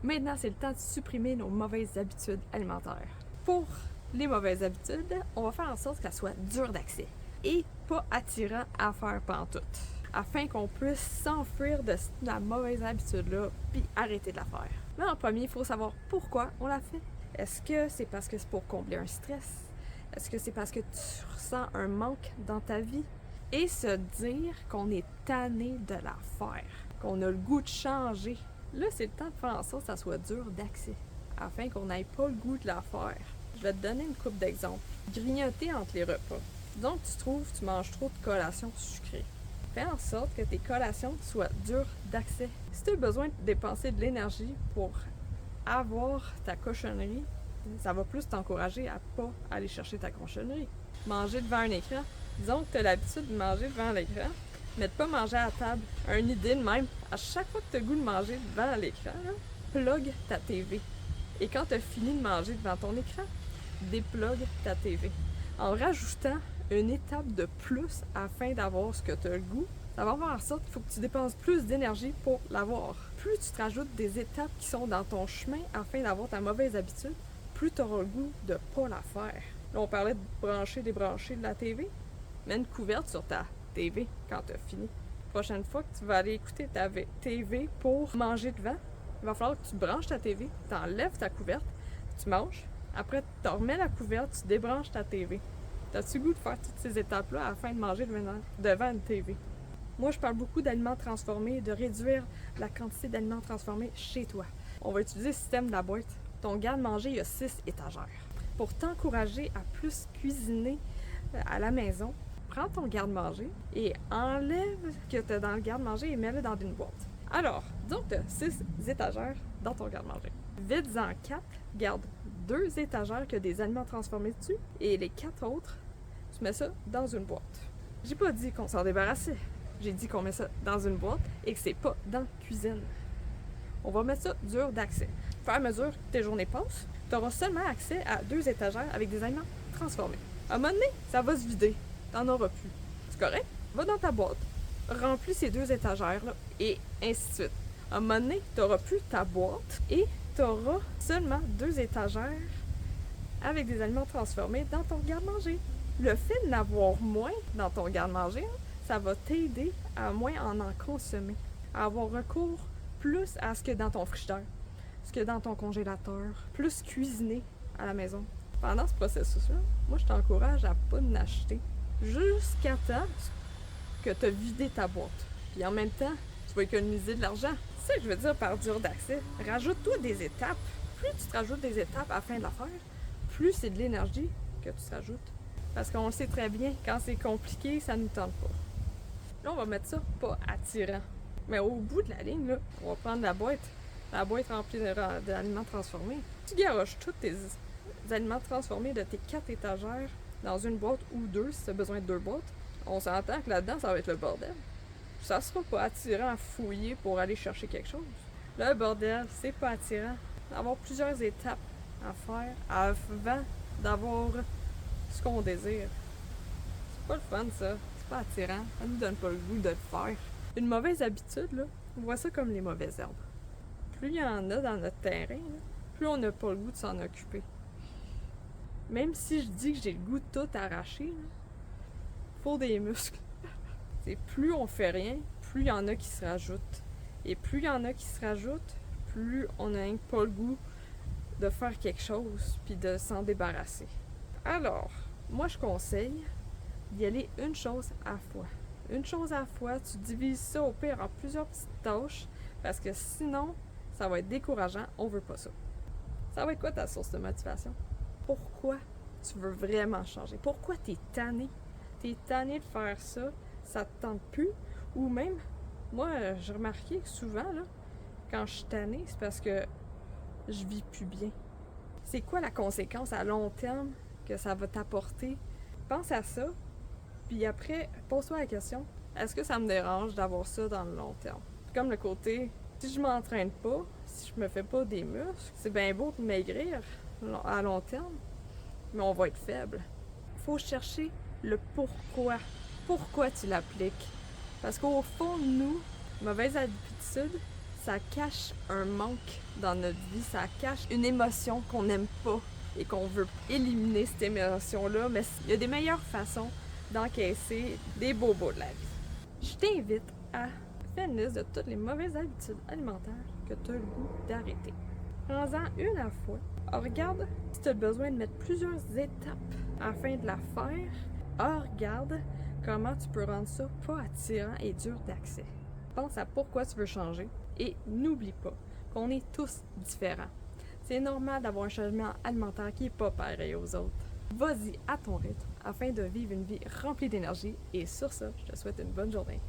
Maintenant, c'est le temps de supprimer nos mauvaises habitudes alimentaires. Pour les mauvaises habitudes, on va faire en sorte qu'elles soient dures d'accès et pas attirant à faire pantoute, afin qu'on puisse s'enfuir de la mauvaise habitude-là puis arrêter de la faire. Mais en premier, il faut savoir pourquoi on la fait. Est-ce que c'est parce que c'est pour combler un stress? Est-ce que c'est parce que tu ressens un manque dans ta vie? Et se dire qu'on est tanné de la faire, qu'on a le goût de changer. Là, c'est le temps de faire en sorte que ça soit dur d'accès, afin qu'on n'ait pas le goût de la faire. Je vais te donner une couple d'exemples. Grignoter entre les repas. Donc, tu manges trop de collations sucrées. Fais en sorte que tes collations soient dures d'accès. Si tu as besoin de dépenser de l'énergie pour avoir ta cochonnerie, ça va plus t'encourager à pas aller chercher ta cochonnerie. Manger devant un écran. Disons que tu as l'habitude de manger devant l'écran, mais de pas manger à table. Une idée de même, à chaque fois que tu as le goût de manger devant l'écran, plug ta TV. Et quand tu as fini de manger devant ton écran, déplug ta TV. En rajoutant une étape de plus afin d'avoir ce que tu as le goût, ça va faire en sorte qu'il faut que tu dépenses plus d'énergie pour l'avoir. Plus tu te rajoutes des étapes qui sont dans ton chemin afin d'avoir ta mauvaise habitude, plus tu auras le goût de pas la faire. Là, on parlait de brancher, débrancher de la TV. Mets une couverte sur ta TV quand tu as fini. Prochaine fois que tu vas aller écouter ta TV pour manger devant, il va falloir que tu branches ta TV, tu enlèves ta couverte, tu manges. Après, tu remets la couverte, tu débranches ta TV. T'as-tu le goût de faire toutes ces étapes-là afin de manger devant une TV? Moi, je parle beaucoup d'aliments transformés, de réduire la quantité d'aliments transformés chez toi. On va utiliser le système de la boîte. Ton garde-manger, il y a 6 étagères. Pour t'encourager à plus cuisiner à la maison, prends ton garde-manger et enlève ce que tu as dans le garde-manger et mets-le dans une boîte. Alors, donc tu as 6 étagères dans ton garde-manger. Vide-en 4, garde 2 étagères qui ont des aliments transformés dessus et les 4 autres, tu mets ça dans une boîte. J'ai pas dit qu'on s'en débarrassait. J'ai dit qu'on met ça dans une boîte et que c'est pas dans la cuisine. On va mettre ça dur d'accès. Au fur et à mesure que tes journées passent, tu auras seulement accès à 2 étagères avec des aliments transformés. À un moment donné, ça va se vider. T'en auras plus. C'est correct? Va dans ta boîte, remplis ces 2 étagères-là, et ainsi de suite. À un moment donné, t'auras plus ta boîte et t'auras seulement 2 étagères avec des aliments transformés dans ton garde-manger. Le fait de n'avoir moins dans ton garde-manger, ça va t'aider à moins en consommer, à avoir recours plus à ce que dans ton frigidaire, ce que dans ton congélateur, plus cuisiner à la maison. Pendant ce processus-là, moi, je t'encourage à pas en acheter jusqu'à temps que tu as vidé ta boîte. Puis en même temps, tu vas économiser de l'argent. C'est ça que je veux dire par dur d'accès. Rajoute-toi des étapes. Plus tu te rajoutes des étapes afin de la faire, plus c'est de l'énergie que tu te rajoutes. Parce qu'on le sait très bien, quand c'est compliqué, ça ne nous tente pas. Là, on va mettre ça pas attirant. Mais au bout de la ligne, là, on va prendre la boîte remplie d'aliments transformés. Tu garoches tous tes aliments transformés de tes 4 étagères dans une boîte ou 2 si tu as besoin de 2 boîtes. On s'entend que là-dedans, ça va être le bordel. Ça sera pas attirant à fouiller pour aller chercher quelque chose. Le bordel, c'est pas attirant. D'avoir plusieurs étapes à faire avant d'avoir ce qu'on désire. C'est pas le fun, ça. C'est pas attirant. Ça nous donne pas le goût de le faire. Une mauvaise habitude, là, on voit ça comme les mauvaises herbes. Plus il y en a dans notre terrain, là, plus on n'a pas le goût de s'en occuper. Même si je dis que j'ai le goût de tout arracher, là, faut des muscles. C'est plus on fait rien, plus il y en a qui se rajoutent. Et plus il y en a qui se rajoutent, plus on n'a pas le goût de faire quelque chose puis de s'en débarrasser. Alors, moi je conseille d'y aller une chose à la fois. Une chose à la fois, tu divises ça au pire en plusieurs petites tâches parce que sinon, ça va être décourageant, on veut pas ça. Ça va être quoi ta source de motivation? Pourquoi tu veux vraiment changer? Pourquoi t'es tanné? T'es tanné de faire ça, ça te tente plus? Ou même, moi, j'ai remarqué que souvent, là, quand je suis tannée, c'est parce que je vis plus bien. C'est quoi la conséquence à long terme que ça va t'apporter? Pense à ça, puis après, pose-toi la question, est-ce que ça me dérange d'avoir ça dans le long terme? Comme le côté, si je m'entraîne pas, si je me fais pas des muscles, c'est bien beau de maigrir à long terme, mais on va être faible. Faut chercher le pourquoi. Pourquoi tu l'appliques? Parce qu'au fond de nous, mauvaise habitude, ça cache un manque dans notre vie, ça cache une émotion qu'on n'aime pas et qu'on veut éliminer cette émotion-là, mais il y a des meilleures façons d'encaisser des bobos de la vie. Je t'invite à faire une liste de toutes les mauvaises habitudes alimentaires que tu as le goût d'arrêter. Prends-en une à la fois. Regarde si tu as besoin de mettre plusieurs étapes afin de la faire. Regarde comment tu peux rendre ça pas attirant et dur d'accès. Pense à pourquoi tu veux changer et n'oublie pas qu'on est tous différents. C'est normal d'avoir un changement alimentaire qui n'est pas pareil aux autres. Vas-y à ton rythme afin de vivre une vie remplie d'énergie et sur ça, je te souhaite une bonne journée.